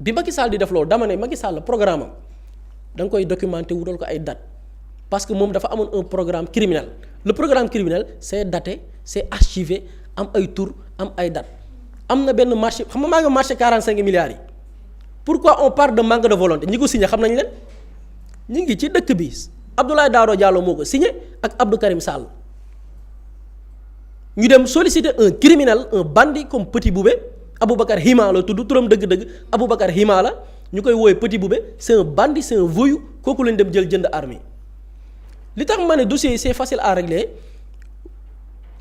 bi Macky Sall di def loolu dama ne Macky Sall programme am da nga koy documenter wutal ko ay date parce que moom dafa amoon un programme criminel le programme criminel c'est daté c'est archivé am ay tour am ay date am na benn marché xam nga maa ngi marché 45 milliards yi pourquoi on parle de manque de volonté ñi ko signé xam nañ leen ñu ngi ci dëkk bi Abdoulaye Daouda Diallo moo ko signé ak Abdou Karim Sall ñu dem solliciter un criminel un bandit comme Petit Boubé Aboubacar Hima la tudd turam dëgg-dëgg Aboubacar Hima la ñu koy woowee Petit Boubé c'est un bandit c'est un voyou kooku lañ dem jënd armes li tax ma ne dossier yi c'est facile à régler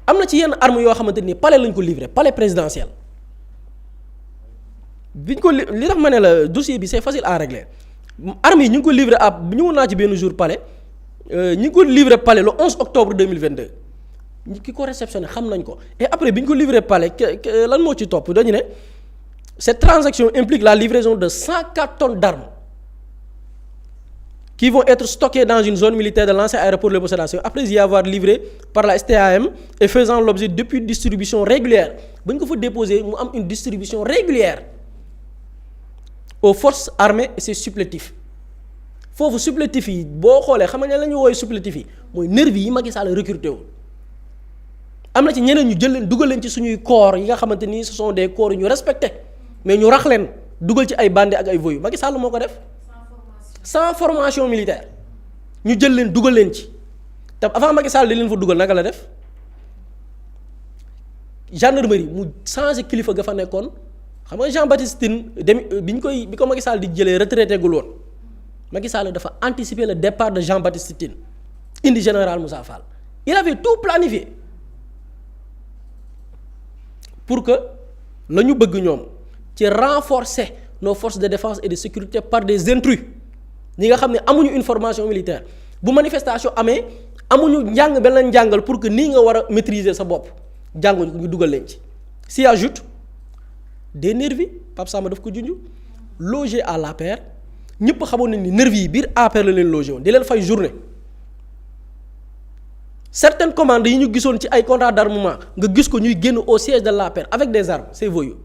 am na ci yenn armes yoo xamante ni palais lañ ko livré palais présidentiel biñ ko li tax ma ne la dossier bi c'est facile à régler armes yi ñu ngi ko livré ab ñu mun naa ci benn jour palais ñu ngi ko livré palais le 11 octobre 2022 ki ko réceptionné xam nañ ko et après bi ñu ko livré palais lan moo ci topp dañu ne cette transaction implique la livraison de 104 tonnes d'armes qui vont être stockées dans une zone militaire de l'ancien aéroport Léopold Sédar Senghor après y avoir livré par la STAM et faisant l'objet depuis distribution régulière ba ñu ko fa déposé mu am une distribution régulière aux forces armées et ses supplétifs foofu supplétifs yi boo xoolee xam nga la ñuy woowee supplétifs yi mooy nervi yi Macky Sall recruté wu am na ci ñeneen ñu jël leen dugal leen ci suñuy corps yi nga xamante ni ce sont des corps yu ñu respecté mais ñu rax leen dugal ci ay bandits ak ay voyous Macky Sall moo ko def sans formation militaire ñu jël leen dugal leen ci te avant Macky Sall di leen fa dugal naka la def gendarmerie mu changé kilifa ga fa nekkoon xam nga Jean-Baptiste Tine bi ko Macky Sall di jëlee retraité gul woon Macky Sall dafa anticiper le départ de Jean-Baptiste Tine indi général Moussa Fall il avait tout planifié pour que la ñu bëgg ñoom ci renforcer nos forces de défense et de sécurité par des intrus ñi nga xam ne amuñu une formation militaire bu manifestation amee amuñu njàng benn njàngal pour que nii nga war a maîtriser sa bopp jànguñu ko ñu dugal leen ci s'y ajoute des nervis Pape Samba daf ko junj logé à l'APR ñëpp xamoon nañ ni nervis yi biir APR la leen logé woon di leen fay journée certaines commandes yi ñu gisoon ci ay contrats d'armement nga gis ko ñuy génn au siège de l'APR avec des armes ces voyous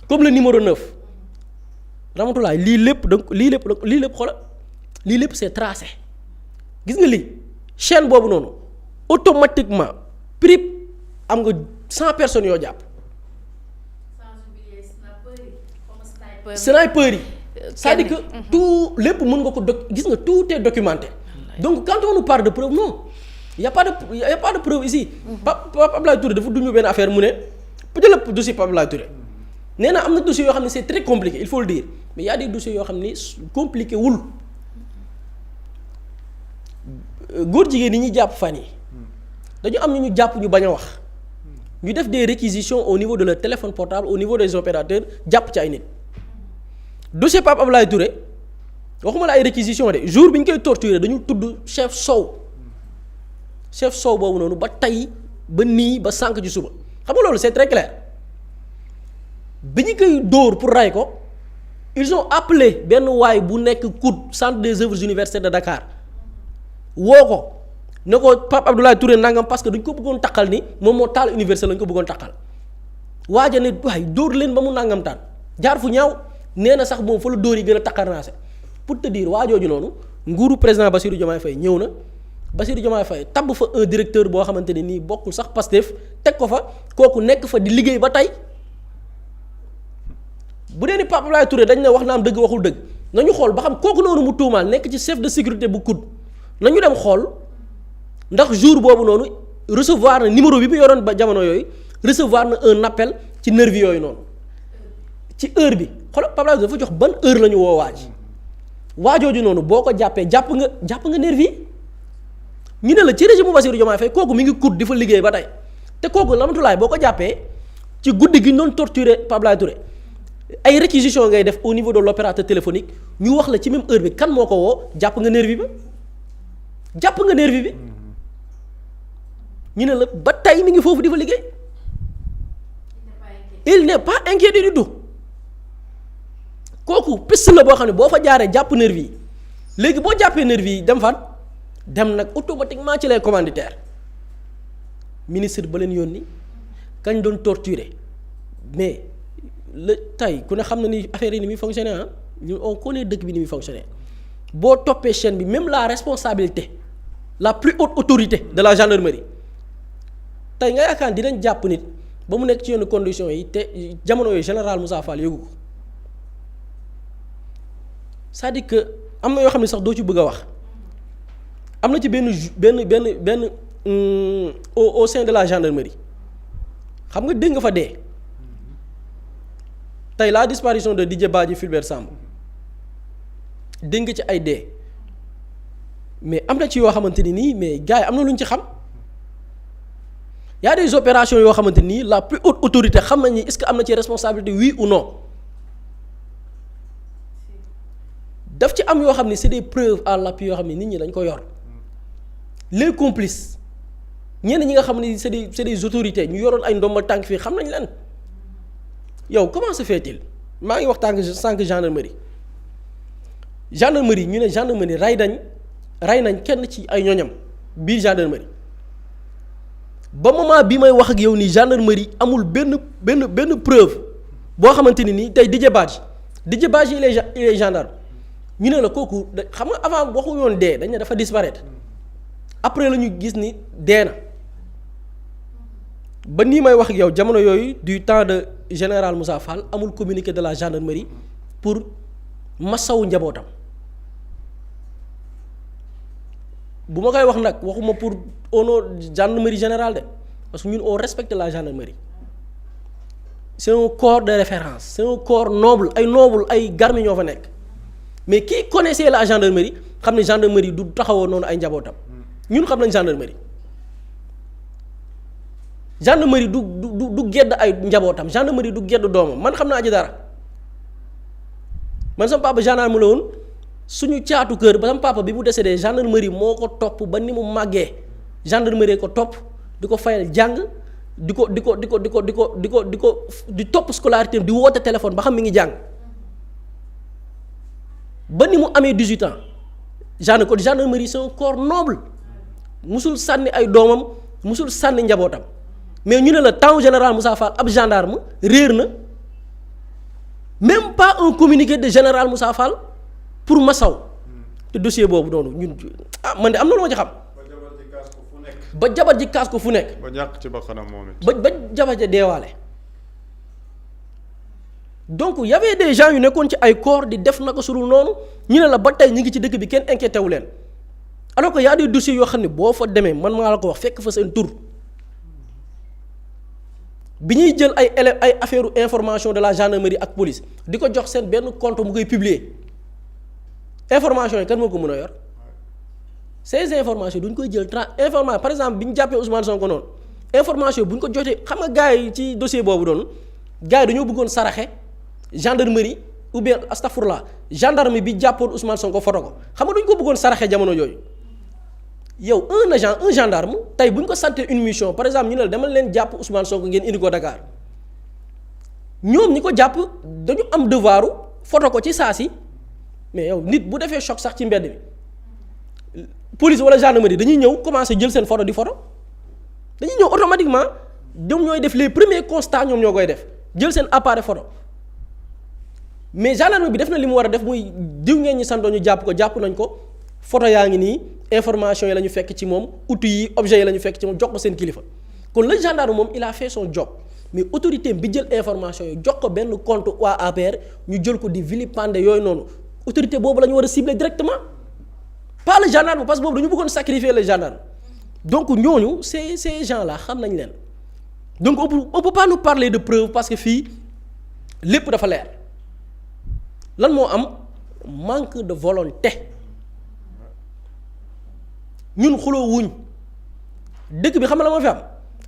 comme le numéro 9 Ramatoulaye lii lépp xoolal lii lépp c'est tracé gis nga lii chaîne boobu noonu automatiquement prip am nga 100 personnes yoo jàpp. sniper yi c'est-à-dire que tout lépp mën nga ko gis nga tout est documenté donc quand on nous parle de preuve non y a pas de preuve ici. Pape Abdoulaye Touré dafa duñu benn affaire mu ne jëlëb dossier Pape Abdoulaye Touré nee na am na dossiers yoo xam ne c'est très compliqué il faut le dire mais y a des dossiers yoo xam ni compliqué wul góor jigéen yi ñuy jàpp fan yi dañu am ñu jàpp ñu bañ a wax ñu def des réquisitions au niveau de leur téléphone portable au niveau des opérateurs jàpp ci ay nit dossier Pape Abdoulaye Touré waxuma la ay réquisitions de jour bi ñu koy torturer dañu tudd chef Sow boobu noonu ba tey ba nii ba sànq ci suba xam nga loolu c'est très clair bi ñu koy dóor pour ray ko ils ont appelé benn waay bu nekk COUD centre des œuvres universitaires de Dakar woo ko ne ko Pape Abdoulaye Touré nangam parce que dañ ko bëggoon taqal ni moom moo taal université lañ ko bëggoon taqal waaja ne waaye dóor leen ba mu nangam taan jaar fu ñaaw nee na sax moom fa la dóor yi gën a taqarnaase pour te dire waajooju noonu nguuru président Bassirou Diomaye Faye ñëw na Bassirou Diomaye Faye tabb fa un directeur boo xamante ne nii bokkul sax Pastef teg ko fa kooku nekk fa di liggéey ba tey bu dee ni Pape Abdoulaye Touré dañ ne wax na am dëgg waxul dëgg nañu xool ba xam kooku noonu mu tuumaal nekk ci chef de sécurité bu COUD nañu dem xool ndax jour boobu noonu recevoir na numéro bi mu yoroon ba jamono yooyu recevoir na un appel ci nervi yooyu noonu ci heure bi xoolal Pape Abdoulaye dafa jox ban heure la ñu woo waajooju noonu boo ko jàppee jàpp nga nervi ñu ne la ci régime bu Bassirou Diomaye Faye kooku mi ngi COUD di fa liggéey ba tey te kooku Ramatoulaye boo ko jàppee ci guddi gi ñu doon torturer Pape Abdoulaye Touré ay réquisition ngay def au niveau de l'opérateur téléphonique ñu wax la ci même heure bi kan moo ko woo jàpp nga nervi bi ñu ne la ba tey mi ngi foofu di fa liggéey il n'est pas inquiété du tout kooku piste la boo xam ne boo fa jaaree jàpp nervi yi léegi boo jàppee nervi yi dem fan dem nag automatiquement ci les commanditaires ministre ba leen yónni kañ doon torturer mais la tey ku ne xam na ni affaire yi ni muy fonctionner ah ñu on connaît dëkk bi ni muy fonctionner boo toppee chaîne bi même la responsabilité la plus haute autorité de la gendarmerie tey nga yaakaar dinañ jàpp nit ba mu nekk ci yenn conditions yi te jamono yooyu général Moussa Fall yëgu ko c'est-à-dire que am na yoo xam ne sax doo ci bëgg a wax am na ci benn au sein de la gendarmerie xam nga dégg nga fa dee tey la disparition de Didier Badji Fulbert Sambou dégg nga ci ay dee mais am na ci yoo xamante ni nii mais gars yi am na lu ñu ci xam y a des opérations yoo xamante nii la plus haute autorité xam nañ ni est-ce que am na ci responsabilité oui ou non daf ci am yoo xam ne c'est des preuves à l'appui yoo xam ne nit ñi dañ ko yor les complices ñenn ñi nga xam ne c'est des autorités ñu yoroon ay ndombal tànk fii xam nañ leen yow comment se fait-il maa ngi waxtaan sànq gendarmerie ñu ne gendarmerie rey nañ kenn ci ay ñoñam biir gendarmerie ba moment bi may wax ak yow nii gendarmerie amul benn preuve boo xamante ni nii tey Didier Badji il est gendarme ñu ne la kooku xam nga avant waxu yoon dee dañ ne dafa disparaître après la ñu gis ni dee na ba nii may wax ak yow jamono yooyu du temps de général Moussa Fall amul communiqué de la gendarmerie pour masawu njabootam bu ma koy wax nag waxuma pour au nom gendarmerie générale de parce que ñun on respecte la gendarmerie c'est un corps de référence c'est un corps noble ay garmi ñoo fa nekk mais qui connaissait la gendarmerie xam ne gendarmerie du taxawoo noonu ay njabootam ñun xam nañ gendarmerie du gedd ay njabootam gendarmerie du gedd doomam man xam naa ci dara man sama papa gendarme la woon suñu caatu kër ba sama papa bi mu décédé gendarmerie moo ko topp ba ni mu màggee gendarmerie ko topp di ko fayal jàng di topp scolarité di woote téléphone ba xam mi ngi jàng ba ni mu amee 18 ans gendarmerie c'est un corps noble musul sànni ay doomam musul sànni njabootam mais ñu ne la temps général Moussa Fall ab gendarme réer na même pas un communiqué de général Moussa Fall pour masaw te dossier boobu noonu ñun man de am na lu ma ci xam. ba jabar ji kaas ko fu nekk. ba ñàkk ci bakkanam moom it. ba jabar ja deewaale. donc y avait des gens yu nekkoon ci ay corps di def naka surul noonu ñu ne la ba tey ñu ngi ci dëkk bi kenn inquiété wu leen alors que y a des dossiers yoo xam ne boo fa demee man maa la ko wax fekk fa seen tur bi ñuy jël ay affaire information de la gendarmerie ak police di ko jox seen benn compte mu koy publier information yi kan moo ko mën a yor ces informations duñ koy jël information par exemple bi ñu jàppee Ousmane Sonko noonu information bu ñu ko jotee xam nga gars yi ci dossier boobu doon gars yi dañoo bëggoon saraxe gendarmerie ou bien astafurlah gendarme bi jàppoon Ousmane Sonko foto ko xam nga duñ ko bëggoon saraxe jamono yooyu yow un gendarme tey bu ñu ko santé une mission par exemple ñu ne la demal leen jàpp Ousmane Sonko ngeen indi ko Dakar ñoom ñi ko jàpp dañu am devoiru foto ko ci saa si mais yow nit bu defee choc sax ci mbedd bi police wala gendarmerie dañuy ñëw commencer jël seen photo di photo dañuy ñëw automatiquement ñoom ñooy def les premiers constats ñoom ñoo koy def jël seen appareil photo mais gendarmerie bi def na li mu war a def muy diw ngeen ñi santoo ñu jàpp ko jàpp nañ ko photo yaa ngi nii information yi la ñu fekk ci moom outils yi objets yi la ñu fekk ci moom jox ko seen kilifa kon le gendarme moom il a fait son job mais autorité bi jël information yi jox ko benn compte waa APR ñu jël ko di vilipender yooyu noonu autorité boobu la ñu war a cibler directement pas le gendarme parce que boobu dañu bëggoon sacrifier les gendarmes donc ñooñu ces gens là xam nañ leen donc on peut pas nous parler de preuve parce que fii lépp dafa leer lan moo am manque de volonté ñun xuloo wuñ dëkk bi xam nga la moo fi am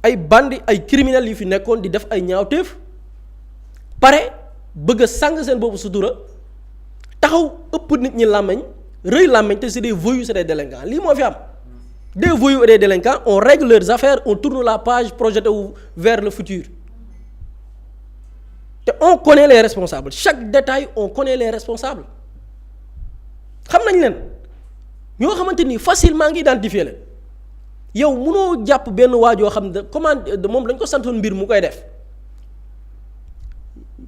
ay bandi ay criminels yu fi nekkoon di def ay ñaawteef pare bëgg a sàng seen boobu sutura taxaw ëpp nit ñi làmmeñ rëy làmmeñ te c'est des voyous c'est des délinquants lii moo fi am des voyous et des délinquants on règle leurs affaires on tourne la page projeté vers le futur te on connaît les responsables chaque détail on connaît les responsables xam nañ leen ñoo xamante ni facilement ngi identifier leen yow munoo jàpp benn waajoo xam ne moom dañ ko santoon mbir mu koy def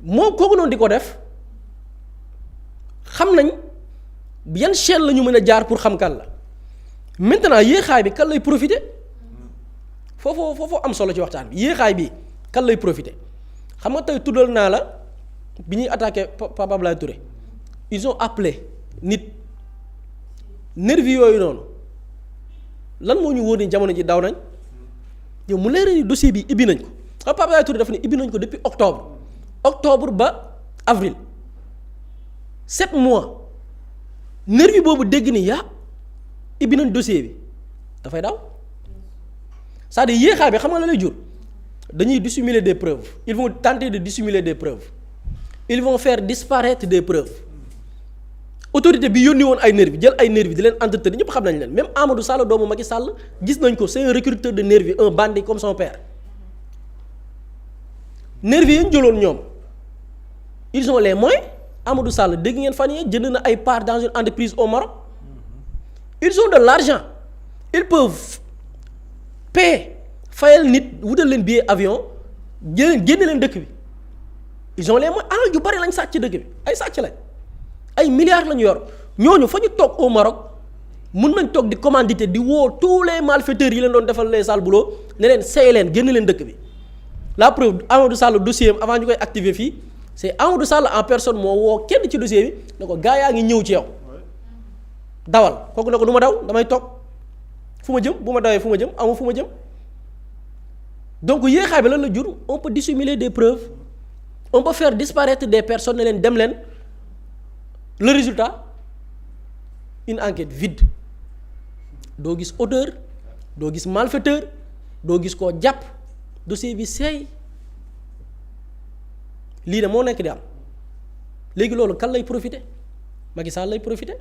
moom kooku noonu di ko def xam nañ yan chaîne la ñu mën a jaar pour xam kan la maintenant yéexaay bi kan lay profiter foofu am solo ci waxtaan bi yéexaay bi kan lay profiter xam nga tey tuddal naa la bi ñuy attaqué Pape Abdoulaye Touré ils ont appelé nit nervi yooyu noonu lan moo ñu wóor ni jamono ji daw nañ yow mu leer ni dossier bi ibbi nañ ko xam Pape Abdoulaye Touré dafa ne ibbi nañ ko depuis octobre ba avril 7 mois nervi boobu dégg ni yaa ibbi nañ dossier bi dafay daw c'est-à-dire yéexaay bi xam nga la lay jur dañuy dissimuler des preuves ils vont tenter de dissimuler des preuves ils vont faire disparaître des preuves autorité bi yónni woon ay nervi jël ay nervi di leen entretenir ñëpp xam nañ leen même Amadou Sall doomu Macky Sall gis nañ ko c'est un recruteur de nervi un bandit comme son père nervi yi ñu jëloon ñoom ils ont les moyens Amadou Sall dégg ngeen fan yii jënd na ay parts dans une entreprise au Maroc ils ont de l'argent ils peuvent payer fayal nit wutal leen billet avion génne leen dëkk bi ils ont les moyens alal ju bari lañ sàcc ci dëkk bi ay sàcc lañ ay milliards lañu yor ñooñu fa ñu toog au Maroc mun nañ toog di commanditer di woo tous les malfaiteurs yi leen doon defal les sales boulots ne leen seey leen génn leen dëkk bi la preuve Amadou Sall dossier am avant ñu koy activer fii c'est Amadou Sall en personne moo woo kenn ci dossier bi ne ko gaa yaa ngi ñëw ci yow dawal kooku ne ko du ma daw damay toog fu ma jëm bu ma dawee fu ma jëm amu fu ma jëm donc yéexaay bi lan la jur on peut dissimuler des preuves on peut faire disparaître des personnes ne leen dem leen le résultat une enquête vide doo gis auteur doo gis malfaiteur doo gis koo jàpp dossier bi seey lii de moo nekk di am léegi loolu kan lay profiter Macky Sall lay profiter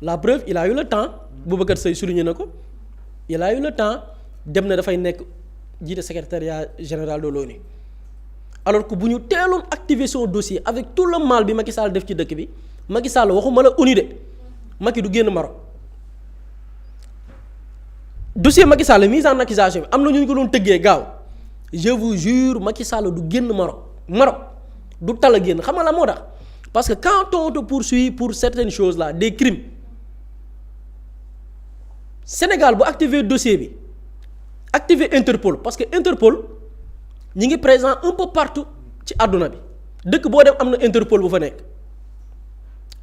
la preuve il a eu le temps Boubacar Seye souligné na ko il a eu le temps dem na dafay nekk jiite secrétariat général de l'ONU alors que bu ñu teeloon activer son dossier avec tout le mal bi Macky Sall def ci dëkk bi Macky Sall waxuma la ONU de Macky du génn Maroc dossier Macky Sall mise en accusation bi am na ñu ko doon tëggee gaaw je vous jure Macky Sall du génn Maroc du tal a génn xam nga la moo tax parce que quand on te poursuit pour certaines choses là des crimes Sénégal bu activer dossier bi activer Interpol parce que Interpol ñi ngi présent un peu partout ci àdduna bi dëkk boo dem am na Interpol bu fa nekk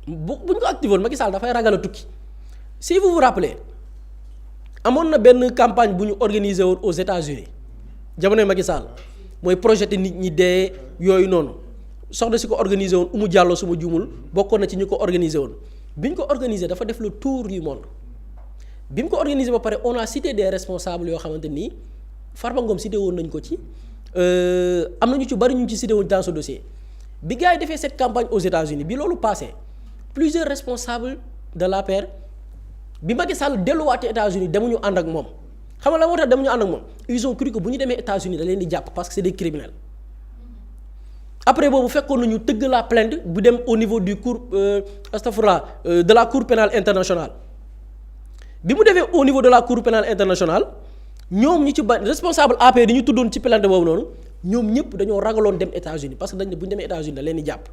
bu ñu ko activé woon Macky Sall dafay ragal a tukki si vous vous rappelez amoon na benn campagne bu ñu organisé woon aux États-Unis jamonoy Macky Sall mooy projeté nit ñi dee yooyu noonu soxna si ko organisé woon Oumou Diallo suma juumul bokkoon na ci ñu ko organisé woon bi ñu ko organisé dafa def le tour du monde bi mu ko organisé ba pare on a cité des responsables yoo xamante nii Farba Ngom cité woon nañ ko ci am na ñu ci bari ñu ci cité woon dans ce dossier bi gars yi defee cette campagne aux États-Unis bi loolu passé plusieurs responsables de l'APR bi Macky Sall delluwaatee États-Unis demuñu ànd ak moom xam nga la moo tax demuñu ànd ak moom ils ont cru que bu ñu demee États-Unis da leen di jàpp parce que c'est des criminels après boobu fekkoon nañu tëgg la plainte bu dem au niveau du cour de la cour pénale internationale bi mu defee au niveau de la cour pénale internationale ñoom ñi ci ba responsable APR yi ñu tuddoon ci plainte boobu noonu ñoom ñëpp dañoo ragaloon dem États-Unis parce que dañ ne bu ñu demee États-Unis da leen di jàpp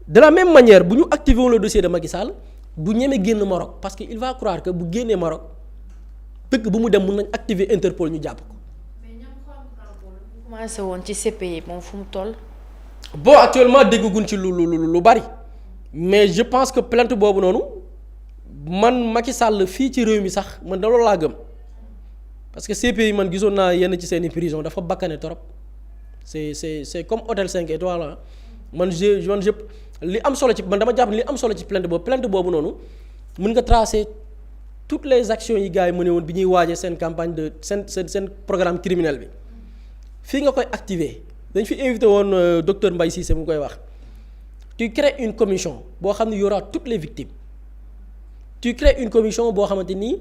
de la même manière bu ñu activé woon le dossier de Macky Sall du ñeme génn Maroc parce que il va croire que bu génnee Maroc dëkk bu mu dem mun nañ activer Interpol ñu jàpp ko. mais ñoom commencé woon ci CPI moom fu mu toll. bon actuellement dégguñ ci lu bari mais je pense que plainte boobu noonu man Macky Sall fii ci réew mi sax man da loolu laa gëm parce que CPI man gisoon naa yenn ci seeni prison dafa bakkane trop c'est comme hôtel 5 étoiles la man je li am solo ci man dama jàpp li am solo ci plainte boobu noonu mën nga tracer toutes les actions yi gars yi mëne woon bi ñuy waajee seen campagne de seen programme criminel bi fii nga koy activer dañ fi invité woon docteur Mbaye Cissé mu koy wax tu crées une commission boo xam ne y aura toutes les victimes tu crées une commission boo xamante ni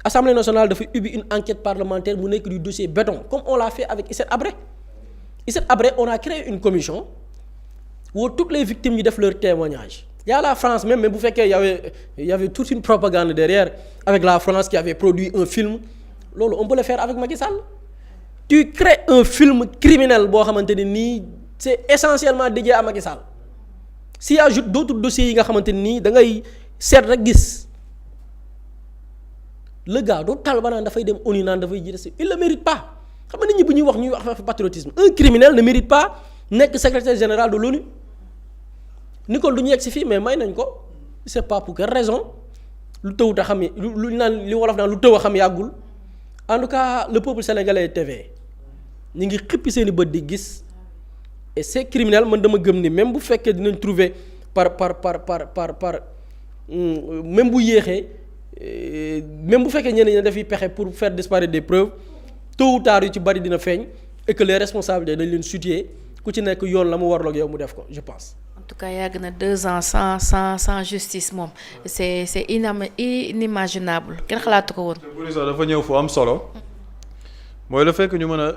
Assemblée nationale dafa ubbi une enquête parlementaire mu nekk du dossier béton comme on l'a fait avec Hissène Habré on a créé une commission où toutes les victimes ñu def leur témoignage y a la France même bu fekkee y avait toute une propagande derrière avec la France qui avait produit un film loolu on peut le faire avec Macky Sall tu crées un film criminel boo xamante ne nii c'est essentiellement dédié à Macky Sall s'y ajoute d'autres dossiers yi nga xamante ne nii da ngay seet rek gis le gars doo tal ba naan dafay dem ONU naan dafay jiite si il le mérite pas xam nga nit ñi bu ñuy wax ñuy wax patriotisme un criminel ne mérite pas nekk secrétaire général de l'ONU ni ko du ñu yegg si fii mais may nañ ko c'est pas pour quelle raison lu tëwut a xam lu naan li wolof naan lu tëw a xam yàggul en tout cas le peuple sénégalais TV ñu ngi xippi seen i bët di gis et c'est criminel man dama gëm ni même bu fekkee dinañ trouver par même bu yéexee même bu fekkee ñeneen ñi dafiy pexe pour faire disparaître des preuves tôt ou tard yu ci bari dina feeñ et que les responsabilités dañ leen situer ku ci nekk yoon la mu warloog yow mu def ko je pense. en tout cas yàgg na 2 ans sans justice moom c'est inimaginable kenn xalaatu ko woon. police dafa ñëw fu am solo mooy le fait que ñu mën a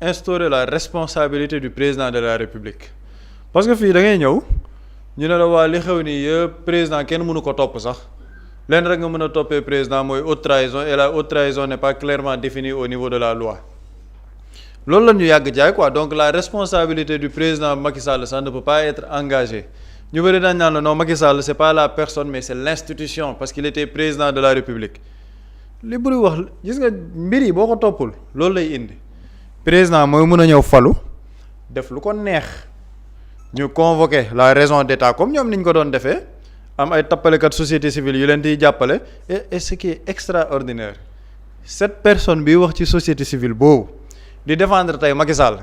instaurer la responsabilité du président de la république parce que fii da ngay ñëw ñu ne la waa li xew nii yëpp président kenn mënu ko topp sax lenn rek nga mën a toppee président mooy haute trahison et la haute trahison n'est pas clairement définie au niveau de la loi loolu la ñu yàgg jaay quoi donc la responsabilité du président Macky Sall ça ne peut pas être engagée ñu bëri dañ naan la non Macky Sall c'est pas la personne mais c'est l'institution parce qu'il était président de la république li bëri wax gis nga mbir yi boo ko toppul loolu lay indi président mooy mën a ñëw falu def lu ko neex ñu convoquer la raison d'état comme ñoom niñ ko doon defee am ay tappalekat société civile yu leen di jàppale et ce qui est extraordinaire cette personne bi wax ci société civile boobu di défendre tey Macky Sall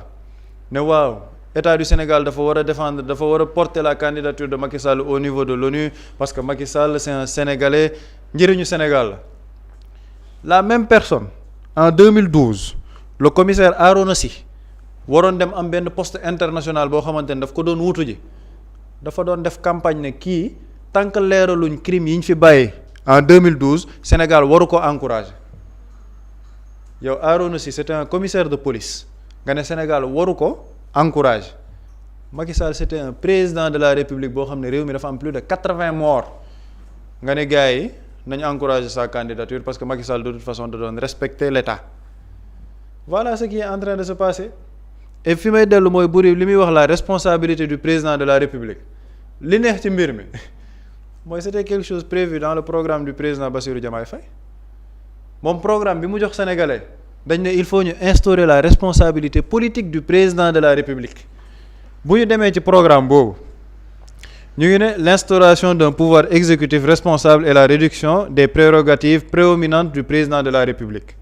ne waaw état du Sénégal dafa war a défendre dafa war a porter la candidature de Macky Sall au niveau de l'ONU parce que Macky Sall c'est un Sénégalais njëriñu Sénégal la même personne en 2012 le commissaire Arona Sy waroon dem am benn poste international boo xamante ne daf ko doon wutu ji dafa doon def campagne ne kii tant que leeraluñ crime yi ñu fi bàyyi en 2012 Sénégal waru ko encourager yow Arona Sy c'était un commissaire de police nga ne Sénégal waru ko encourager Macky Sall c'était un président de la République boo xam ne réew mi dafa am plus de 80 morts nga ne gars yi nañ encourager sa candidature parce que Macky Sall de toute façon da doon respecter l'État voilà ce qui est en train de se passer et fi may dellu mooy buri li muy wax la responsabilité du président de la République li neex ci mbir mi mooy c'était quelque chose prévu dans le programme du président Bassirou Diomaye Faye moom programme bi mu jox sénégalais dañ ne il faut ñu instaurer la responsabilité politique du président de la République bu ñu demee ci programme boobu ñu ngi ne l'instauration d'un pouvoir exécutif responsable et la réduction des prérogatives prédominantes du président de la République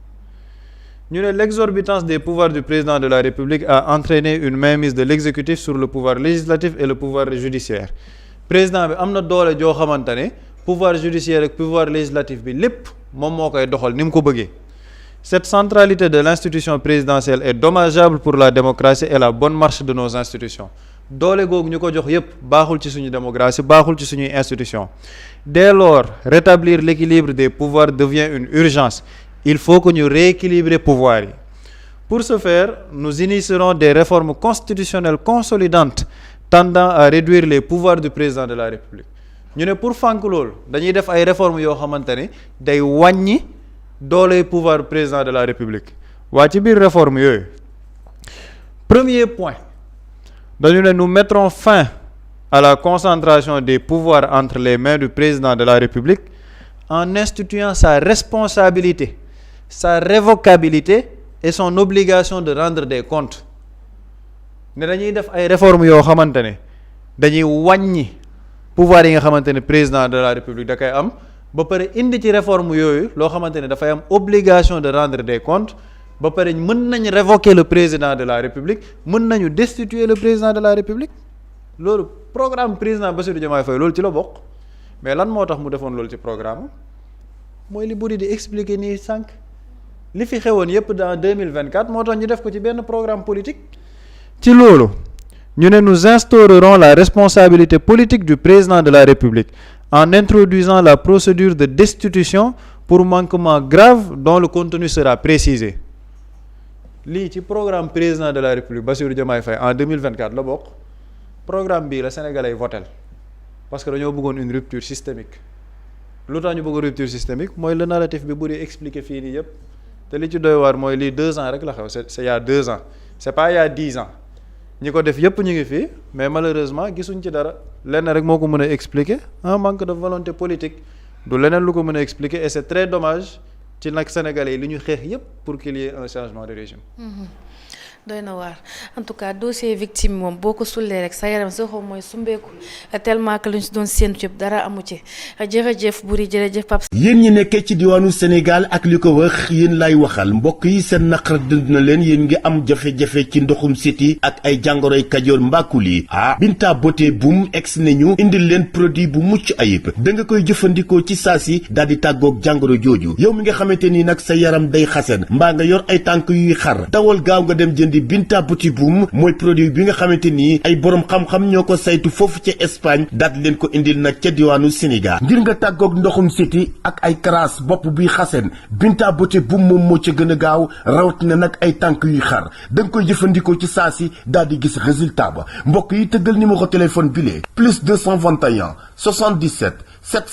ñu ne l'exorbitance des pouvoirs du président de la République a entraîné une mainmise de l'exécutif sur le pouvoir législatif et le pouvoir judiciaire président bi am na doole joo xamante ne pouvoir judiciaire ak pouvoir législatif bi lépp moom moo koy doxal ni mu ko bëggee cette centralité de l'institution présidentielle est dommageable pour la démocratie et la bonne marche de nos institutions doole googu ñu ko jox yépp baaxul ci suñu démocratie baaxul ci suñuy institutions dès lors rétablir l'équilibre des pouvoirs devient une urgence il faut que ñu rééquilibrer pouvoir yi pour ce faire nous initierons des réformes constitutionnelles consolidantes tendant à réduire les pouvoirs du président de la République ñu ne pour fànk loolu dañuy def ay réformes yoo xamante ne day wàññi doole pouvoir président de la République waa ci biir réforme yooyu premier point dañu ne nous mettrons fin à la concentration des pouvoirs entre les mains du président de la République en instituant sa responsabilité sa révocabilité et son obligation de rendre des comptes ne dañuy def ay réformes yoo xamante ne dañuy wàññi pouvoir yi nga xamante ne président de la République da koy am ba pare indi ci réforme yooyu loo xamante ne dafay am obligation de rendre des comptes ba pare mën nañ révoquer le président de la République mën nañu destituer le président de la République loolu programme président Bassirou Diomaye Faye loolu ci la bokk mais lan moo tax mu defoon loolu ci programme mooy li buri di expliquer nii sànq li fi xewoon yépp dans 2024 moo tax ñu def ko ci benn programme politique ci loolu ñu ne nous instaurerons la responsabilité politique du président de la République en introduisant la procédure de destitution pour manquement grave dont le contenu sera précisé lii ci programme président de la République Bassirou Diomaye Faye en 2024 la bokk programme bii la Sénégalais yi votel parce que dañoo bëggoon une rupture systémique lu tax ñu bëgg rupture systémique mooy le narratif bi bu dee expliqué fii nii yëpp te li ci doy waar mooy lii 2 ans rek la xew c'est il y a 2 ans c'est pas il y a 10 ans ñi ko def yëpp ñu ngi fii mais malheureusement gisuñ ci dara lenn rek moo ko mën a expliquer un manque de volonté politique du leneen lu ko mën a expliquer et c'est très dommage ci nag sénégalais yi li ñu xeex yëpp pour qu'il y ait un changement de régime. doy na waar en tout cas dossier victime moom boo ko sullee rek sa yaram sa xaw mooy sumbeeku tellement que lu ñu si doon séentu yëpp dara amu ci jërëjëf Boury jërëjëf Pape. yéen ñi nekkee ci diwaanu Sénégal ak li ko wax yéen lay waxal mbokk yi seen naqar dund na leen yéen ngi am jafe-jafe ci ndoxum siti ak ay jàngoroy kajoor mbàkkul yi Binta Beauté Boum ex nañu indil leen produit bu mucc ayib da nga koy jëfandikoo ci saasi daal di tàggoog jàngoro jooju yow mi nga xamante ni nag sa yaram day xasan mbaa nga yor ay tànk yuy xar dawal gaaw nga dem jëndi Binta Beauté Boum mooy produit bi nga xamante ni ay borom xam-xam ñoo ko saytu foofu ca Espagne daal leen ko indil nag ca diwaanu Sénégal ngir nga tàggoog ndoxum siti ak ay karaas bopp buy xasen Binta Beauté Boum moom moo ca gën a gaaw rawatina nag ay tànk yuy xar da nga koy jëfandikoo ci saa si daal di gis résultat ba mbokk yi tëggal numéro téléphone bile plus 221 77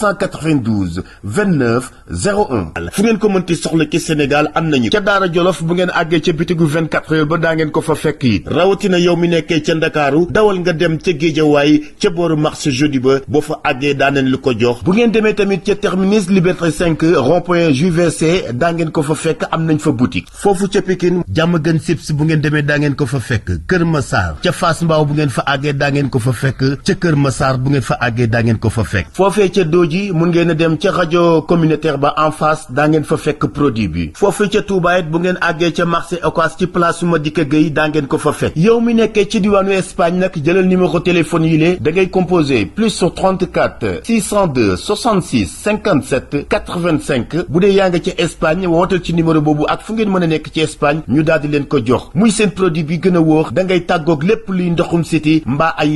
792 29 01 fu ngeen ko mënti soxla ci Sénégal am nañu ca Daara Jolof bu ngeen àggee ca bitigu 24 heures ba daa ngeen ko fa fekk yi rawatina yow mi nekkee ca Ndakaaru dawal nga dem ca Géejawaay ca booru marché jeudi ba boo fa àggee daa neen lu ko jox bu ngeen demee tamit ca terminus Liberté 5 rond-point JVC daa ngeen ko fa fekk am nañ fa boutique foofu ca Pikine Diamaguène Sips bu ngeen demee daa ngeen ko fa fekk Kër Massar ca Fass Mbao bu ngeen fa àggee daa ngeen ko fa fekk ca Kër Massar bu ngeen fa àggee daa ngeen ko fa fekk foofee ca Dooji mun ngeen a dem ca rajo communautaire ba en face daa ngeen fa fekk produit bi foofee ca Touba it bu ngeen àggee ca marché Ocass ci place su Madické Gueye daa ngeen ko fa fekk yow mi nekkee ci diwaanu Espagne nag jëlal numéro téléphone yi lée da ngay composé plus 34 602 66 57 85 bu dee yaa nga ca Espagne wootal ci numéro boobu ak fu ngeen mën a nekk ci Espagne ñu daal di leen ko jox muy seen produit bi gën a wóor da ngay tàggoog lépp luy ndoxum siti mbaa ay